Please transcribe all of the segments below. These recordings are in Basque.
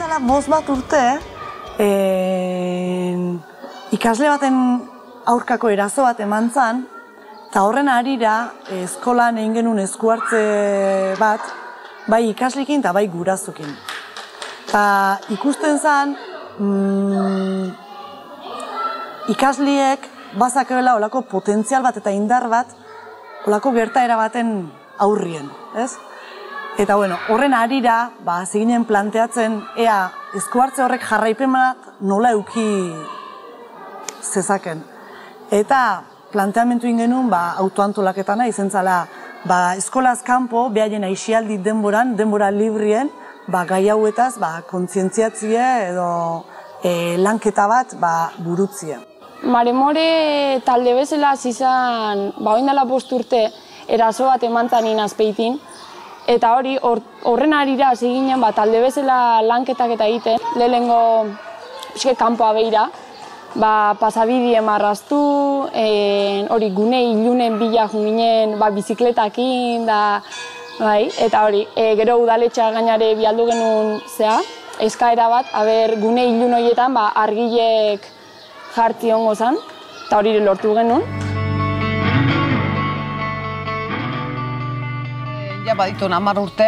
dela 5 urte, ikasle baten aurkako eraso bat eman zan, eta horren harira eskolan egin genuen eskuartze bat, bai ikaslekin eta bai gurasokin. Eta ikusten zen, ikasliek bazakela olako potentzial bat eta indar bat, olako gertaera baten aurrien, ez? Eta horren harira, ziginen planteatzen, ea eskuartze horrek jarraipen bat nola euki zezaken. Eta planteamentu ingenuen autoantolaketana izen zala, eskolaz kanpo, behaien aixialdi denboran, denbora librien, gai hauetaz kontzientziatzie edo lanketa bat burutzie. Maremore talde bezala zizan, oin dela 5 urte, eraso bat eman zanin azpeitin, eta horren harira hasi ginen talde bezala lanketak eta egiten, lehenengo kanpoa behira, pasabidie marraztu, gune ilunen bila junginen bizikletakin, eta gero udaletxa gainare bialdu genuen eskaera bat, gune ilun horietan argilek jartzi hongo zan, eta hori lortu genuen. Ja baditu 10 urte,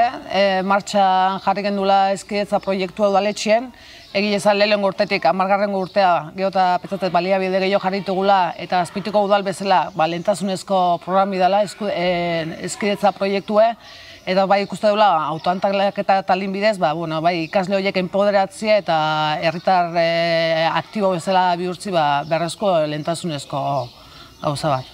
martxan jarri gendula hezkidetza proiektua udaletxean, egile zan lehenengo urtetik 10. urtea geota petzatet baliabide gehiago jarritugula eta azpituko udal bezala lehentasunezko programi dela hezkidetza proiektue, eta ikuste dula autoantalaketa talin bidez, ikasle horiek enpoderatzea eta herritar aktibo bezala bihurtzi beharrezko lehentasunezko gauza bat.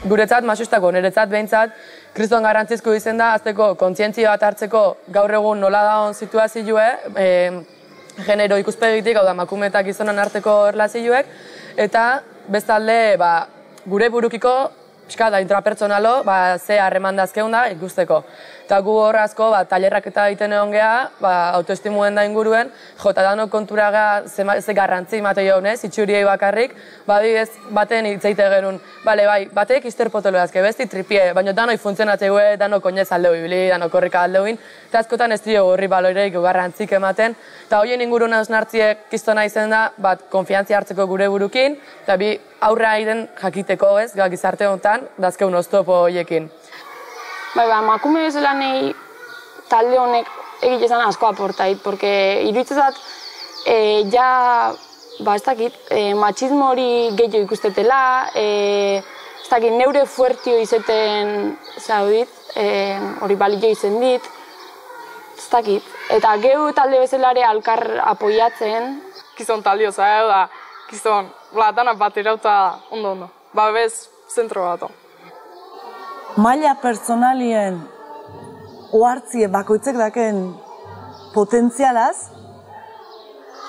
Guretzat, masustako, niretzat behintzat, kriston garrantzizko izen da, azteko kontzientzia bat hartzeko gaur egun nola dagoen situazioe, genero ikuspegitik, hau da, emakume eta gizonen arteko erlazioek, eta bestalde, gure burukiko, pixka da, intrapertsonalo, ze harreman dazkeun da ikusteko. Eta gu hor asko, tailerrak eta egiten egon geha, autoestimuen da inguruen, jota danok konturaga ze garrantzi mate jaunez, itxuriei bakarrik, badibidez baten hitzeite genuen, batek izterpotolo dazke, besti tripie, baina danoi funtzionatzeu, danok oinez aldeu ibili, danok horrika aldeuin, eta askotan ez dio horri baloireik garrantzik ematen, eta horien ingurun hausnartziek kistona izen da, konfiantzia hartzeko gure burukin, eta bi aurra egiten jakiteko ez, gizarte honetan, dazkeun oztopo horiekin. Emakume bezala nahi talde honek egitezan asko aportait, porque iruditzezat, ez dakit, machismo hori gehiago ikustetela, ez dakit, neure fuertio izeten zaudit, hori balio izen dit, ez dakit. Eta gehu talde bezalare alkar apoiatzen. Gizon taldio da, gizon, dana bat irauta ondo, bez zentro bat. Maila pertsonalien ohartzie bakoitzek daken potentzialaz,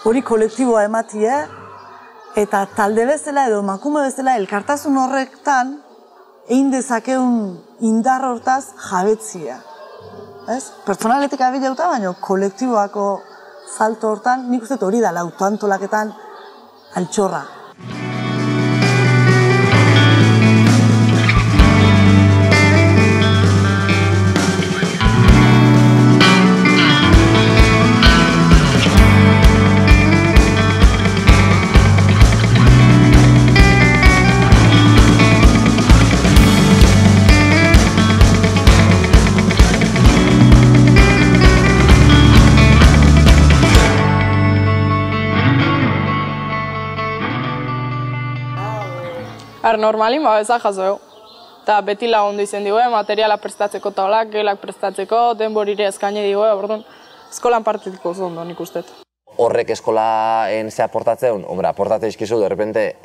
hori kolektiboa ematie, eta talde bezala edo emakume bezala elkartasun horrektan egin dezakeun indar hortaz jabetzia. Pertsonaletik abilauta, baina kolektiboako salto hortan, nik uste hori da autoantolaketan altxorra. Normalin, bezak jaso. Eta beti lagundu izen digue, materiala prestatzeko taulak, gelak prestatzeko, denborire eskaini digue, eskolan partitiko zondo nik ustet. Horrek eskolaen ze aportatzen, aportatzen izkizu, derrepente,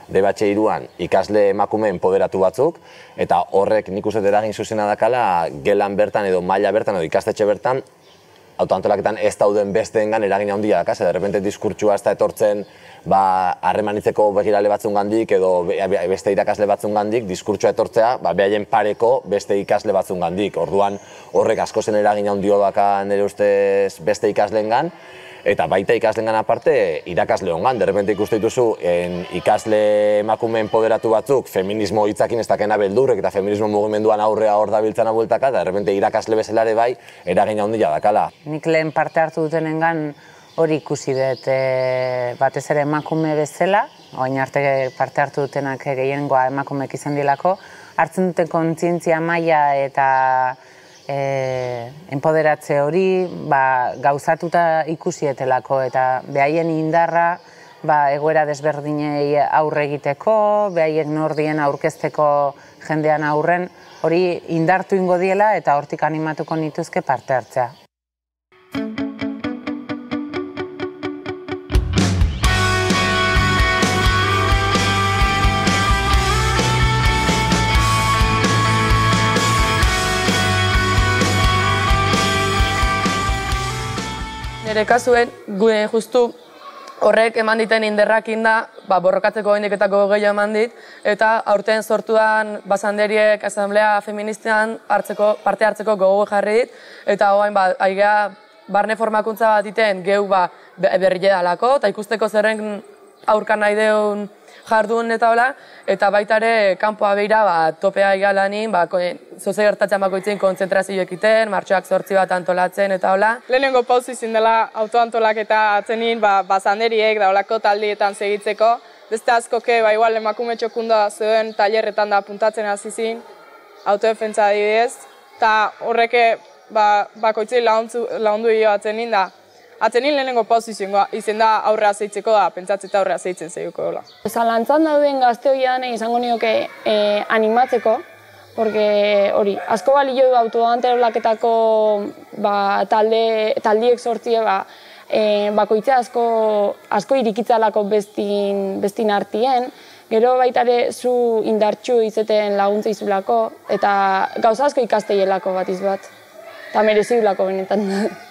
DBH-an ikasle emakume empoderatu batzuk, eta horrek nik ustet eragin zuzena dakala, gelan bertan edo maila bertan edo ikastetxe bertan, autoantolaketan ez dauden besteengan eragin handia dakaz, derrepente diskurtsua ez da etortzen harremanitzeko begirale batzungandik edo beste irakasle batzungandik diskurtsoa etortzea behaien pareko beste ikasle batzungandik. Orduan horrek askozen eragin handio daka nire ustez beste ikasleengan, eta baita ikaslengan aparte irakasle hongan. Derrepente ikuste dituzu ikasle emakume empoderatu batzuk feminismo hitzakin ez dakena beldurrek eta feminismo mugimenduan aurrea hor dabiltzana bueltaka, eta derrepente irakasle bezalare bai eragin handia dakala. Nik lehen parte hartu dutenengan hori ikusi dut batez ere emakume bezala, orain arte parte hartu dutenak gehiengoa emakumeek izan dilako, hartzen duten kontzientzia maila eta enpoderatze hori gauzatuta ikusietelako eta behaien indarra egoera desberdinei aurre egiteko, behaien nordien aurkezteko jendean aurren, hori indartu ingo diela eta hortik animatuko nituzke parte hartzea. Nire kasuen, justu horrek eman diten inderrakin da, borrokatzeko indiketako gehiago eman dit, eta aurten sortuan basanderiek asamblea feministean parte hartzeko gogo jarri dit, eta hoain aigea barne formakuntza bat iten gehu berrile dalako, eta ikusteko zerren aurkan nahi deun jardun eta hola, eta baita ere kanpoa behira topea igalanin, zoze gertatzen bakoitzin kontzentrazioek iten, martxoak 8 bat antolatzen eta hola. Lehenengo pauzu izin dela autoantolaketa atzenin basanderiek da holako taldietan segitzeko. Beste askoke igual emakume txokunda zeuden tailerretan da puntatzen hasi zin, autodefentsa adibidez, eta horreke bakoitzei lagundu dio atzenin da. Atzenin lehenengo pauzu izen da aurrea zeitzeko da, pentsatzeta aurrea zeitzen zeiguko dola. Zalantzan dauden gazte hori danei izango nioke animatzeko, porque hori, asko balio du autoanterolaketako taldiek sortzie bakoitza asko irikitzalako bestin artien, gero baita ere zu indartxu izeten laguntza izulako, eta gauza asko ikasteielako bat izbat, eta mereziulako benetan.